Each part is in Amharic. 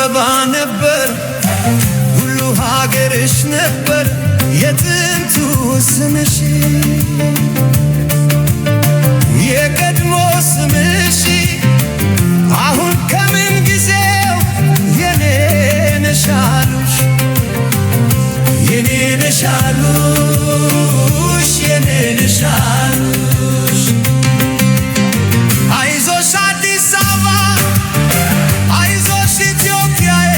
አበባ ነበር ሁሉ ሀገርሽ ነበር የጥንቱ ስምሽ የቀድሞ ስምሽ አሁን ከምን ጊዜው የኔ ነሽ አሉሽ የኔ ነሽ አሉሽ የኔ ነሽ አሉሽ አይዞሽ አዲስ አበባ አይዞሽ ኢትዮጵያዬ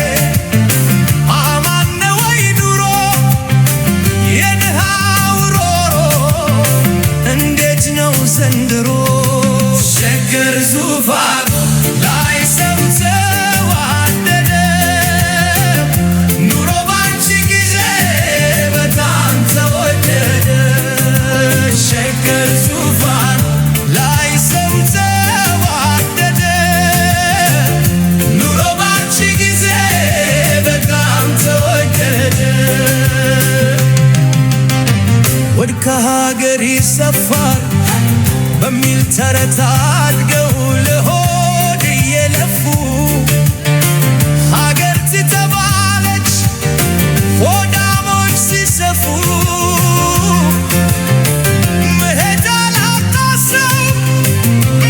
አማን ነው ወይ ኑሮ የድሃው ሮሮ እንዴት ነው ዘንድሮ ሸገር ዙፋን ላይ ሰው ተዋደደ ኑሮ ባንቺ ጊዜ በጣም ተወደደ ሸገር ዙፋን ላይ ሰው ተዋደደ ኑሮ ባንቺ ጊዜ በጣም ተወደደ ወድካ ሀገር ይሰፋል በሚል ተረት አድገው ለሆድ እየለፉ ሀገር ትተባለች ሆዳሞች ሲሰፉ መሄጃ ላጣ ሰው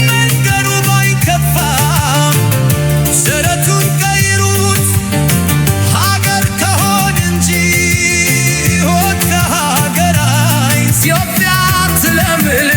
መንገዱ ባይከፋ ሰረቱን ቀይሩት ሀገር ከሆድ እንጂ ሆድ ከሀገር ኢትዮጵያ ትለምል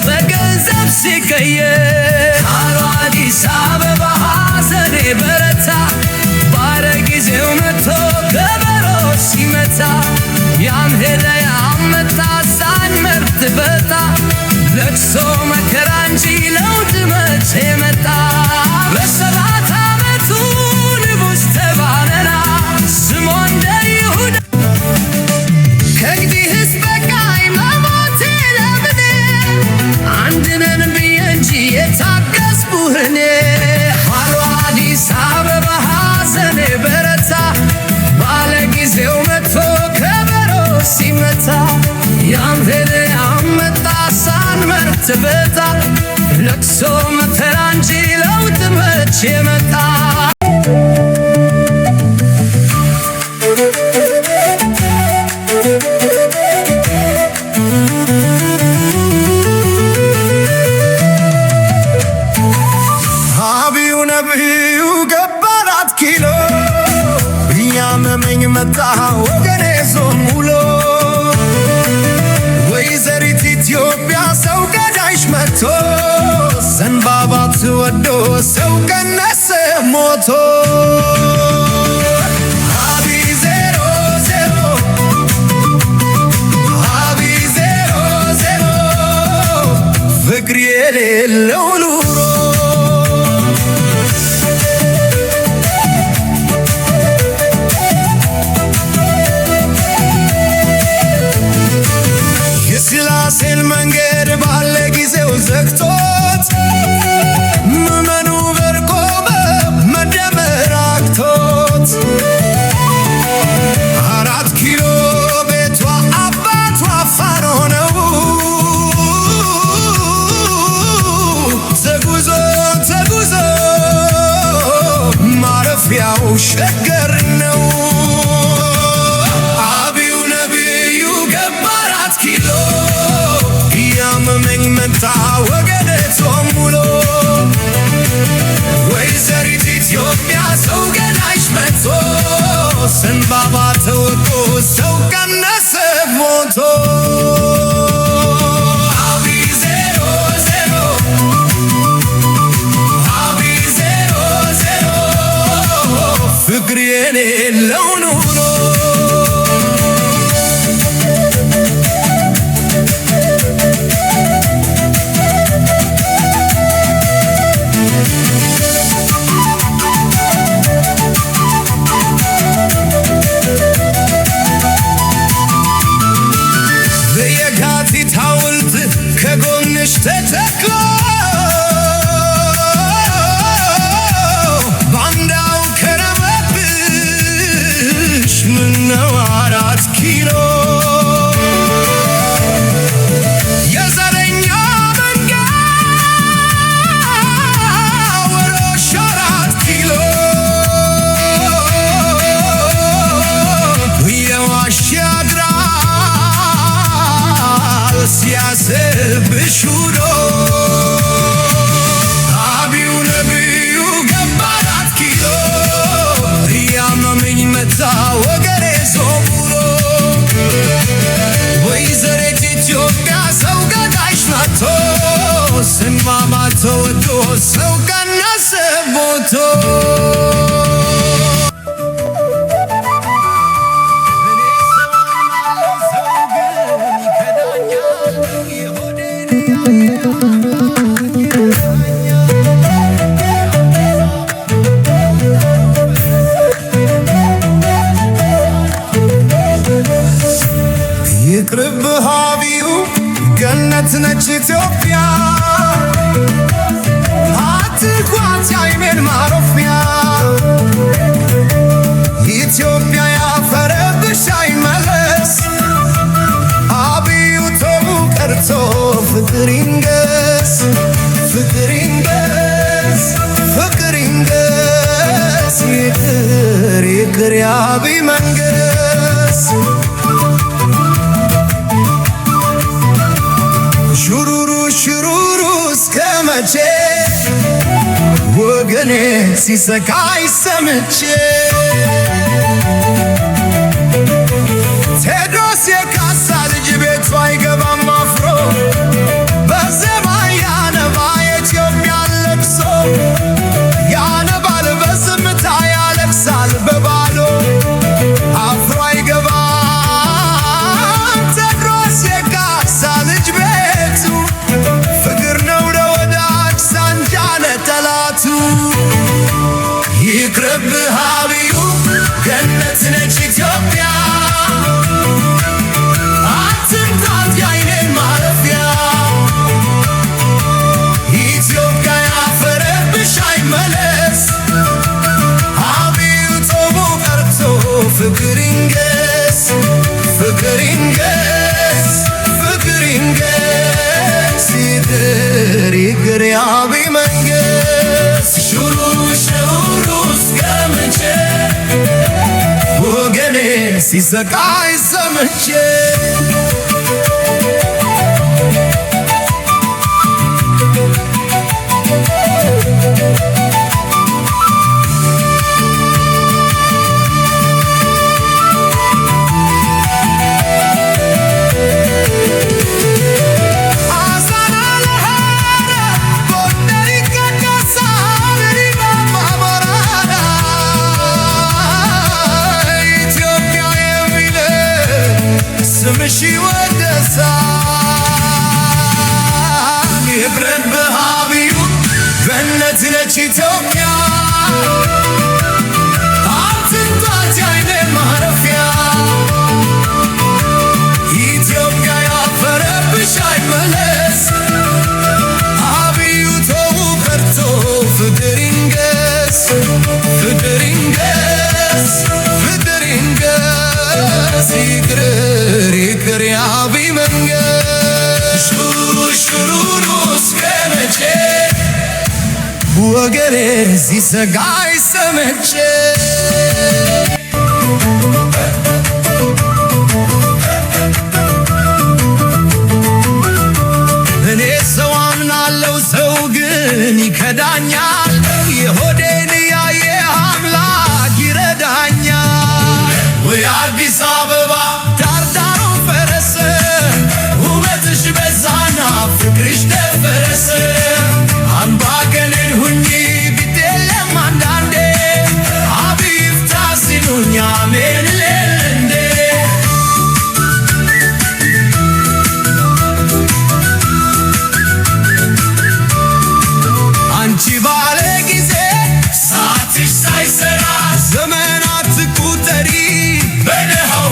በገንዘብ ሲቀየር አሉ አዲስ አበባ ሐዘኔ በረታ ባረ ጊዜው መጥቶ ከበሮ ሲመታ ያም ሄደ ያም መጣ ሳንመርጥ በጣ ለቅሶ መከራ እንጂ ለውጥ መቼ መጣ በሰባት ዓመቱ ንጉሥ ተባለና ስሙ እንደ ይሁዳ ከእንግዲህስ በቃኝ መሞቴ ለምኔ አንድነን ብዬ እንጂ የታገስኩህ እኔ አሉ አዲስ አበባ ሐዘኔ በረታ ባለ ጊዜው መጥቶ ከበሮ ሲመታ ያም ሄደ ያም መጣ ሳንመርጥ በጣ ለቅሶ መከራ እንጂ ለውጥ መቼ መጣ መጣ ወገኔ ዞን ሙሎ ወይዘሪት ኢትዮጵያ ሰው ገዳይሽ መጥቶ ዘንባባ ትወዶ ሰው ቀነሰ ሞቶ አቢ ዜሮ ዜሮ አቢ ዜሮ ዜሮ ፍቅር የሌለው ኑሮ የስላሴን መንገድ ባለ ጊዜው ዘግቶት ምዕመኑ በርቆመ መደመር አቅቶት 4 ኪሎ ቤቷ አባቷ ፋኖ ነው ተጉዞ ተጉዞ ማረፊያው ሸገር ነው ኪሎ ያመመኝ መጣ ወገኔ ጾም ውሎ ወይዘሪት ኢትዮጵያ ሰው ገዳይሽ መጥቶ ዘንባባ ተወዶ ሰው ቀነሰ ሞቶ አቢ ዜሮ ዜሮ አቢ ዜሮ ዜሮ ፍቅር የሌለው ኑሮ ተተክሎ ባንዳው ከረመብሽ ምነው 4 ኪሎ የዘረኛ መንጋ ወሮሽ 4 ኪሎ የዋሽ ያድራል ሲያስብሽ ውሎ አቢው ነቢዩ ገባ 4 ኪሎ እያመመኝ መታ ወገኔ ዞብሎ ወይዘሪት ኢትዮጵያ ሰው ገዳይሽ ናቶ ስንማማ ተወዶ ሰው ቀነሰ ሞቶ ይቅርብህ አቢው ገነት ነች ኢትዮጵያ አትጓት አይኔን ማረፊያ ኢትዮጵያ ያፈረብሽ አይመለስ አቢው ተው ቀርቶ ፍቅር ይንገስ ፍቅር ይንገስ ፍቅር ይንገስ ይቅር ይቅር የአቢይ መንገስ ሹሩሩ ሹሩሩ እስከ መቼ ወገኔ ሲሰቃይ ሰምቼ ቴዎድሮስ የካሳ ልጅ ቤቱ አይገባም አፍሮ በዜማ ያነባ የኢትዮጵያን ለቅሶ ያነባል በዝምታ ያለቅሳል በባዶ አፍሮ አይገባም ቴዎድሮስ የካሳ ልጅ ቤቱ ፍቅር ነው ለወዳጅ ሳንጃ ለጠላቱ ይቅርብህ አቢዩ ገነት ነች ኢትዮጵያ አትምጣት የዓይኔን ማረፊያ ኢትዮጵያ ያፈረብሽ አይመለስ አቢዩ ጦሙ ቀርቶ ፍቅር ይንገስ ፍቅር ይንገስ ፍቅር ይንገስ ይቅር ይቅር የአቢይ መንገስ ሹሩሩ ሹሩሩ እስከ መቼ ወገኔ ሲሰቃይ ሰምቼ ስምሽ ይወደሳል ይቅርብህ አቢዩ ገነት ነች ኢትዮጵያ አትምጣት የዓይኔን ማረፊያ ኢትዮጵያ ያፈረብሽ አይመለስ አቢዩ ተው ቀርቶ ፍቅር ይንገስ ፍቅር ይንገስ ፍቅር ይንገስ ይቅር ይቅር የአቢይ መንገስ ሹሩሩ ሹሩሩ እስከ መቼ ወገኔ ሲሰቃይ ሰምቼ እኔ ሰው አምናለው ሰው ግን ይከዳኛል የሆዴን ያየ አምላክ ይረዳኛል ወይ አዲስ አበባ ዳርዳሩ ፈረሰ ውበትሽ በዛና ፍቅርሽ ደፈረሰ አምባገነን ሁኚ ቢደለም አንዳንዴ አቢይ ይፍታ ሲሉኝ አሜን ልል እንዴ አንቺ ባለ ጊዜ ሰዓትሽ ሳይሰራ ዘመናት ቁጠሪ በደሃው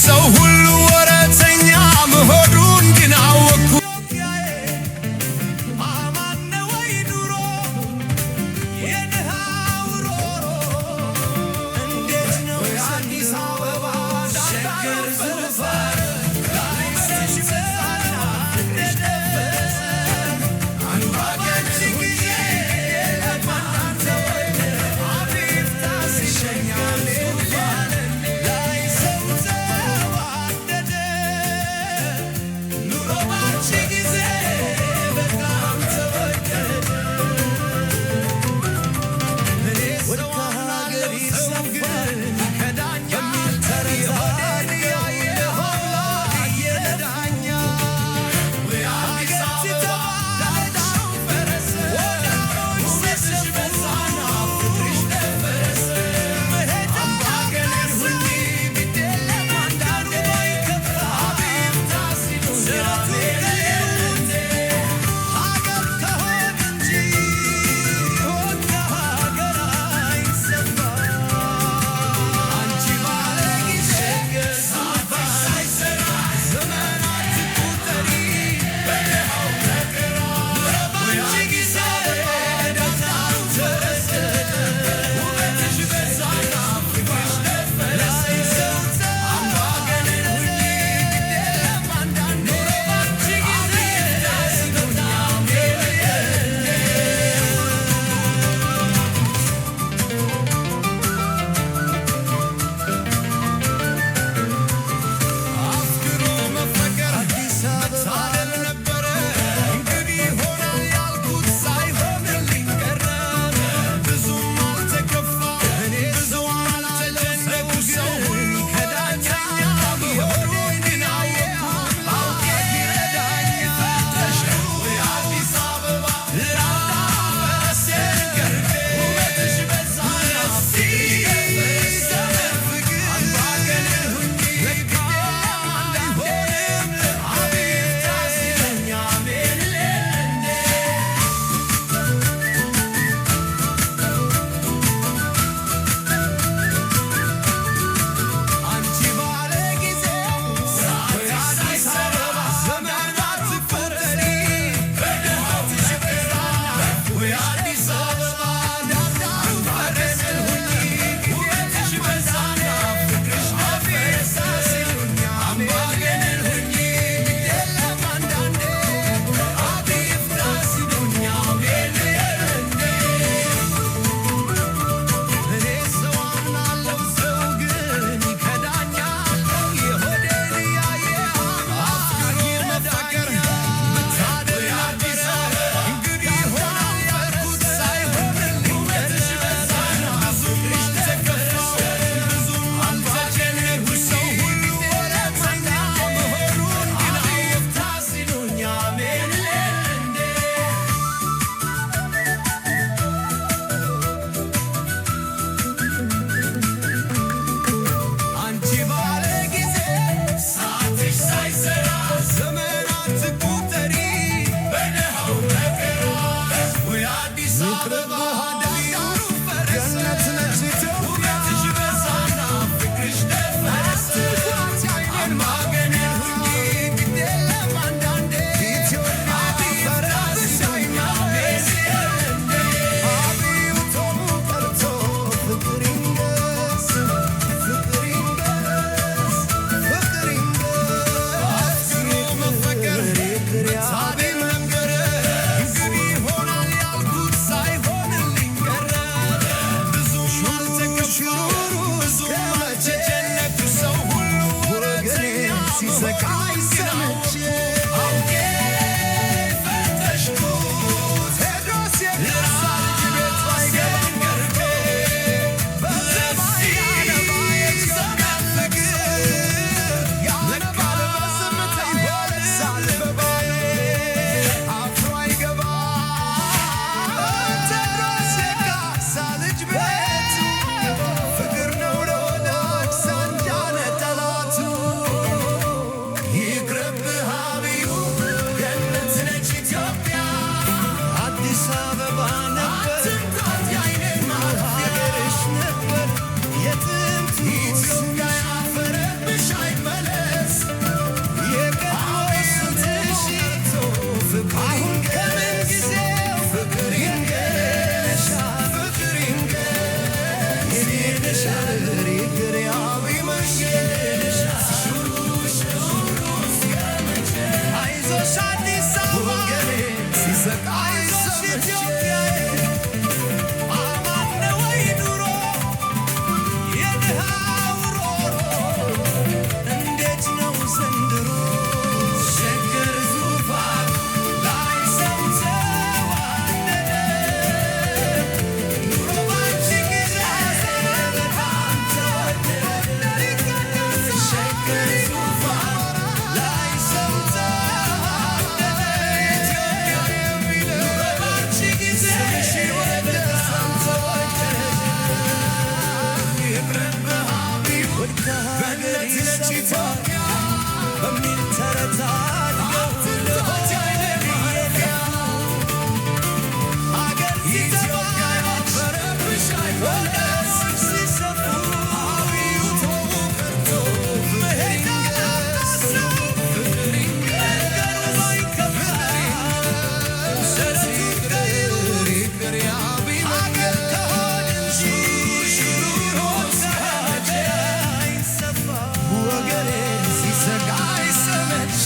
ሰው ሁሉ ወረተኛ መሆኑን ግን አወቅኩ።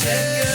ሸገር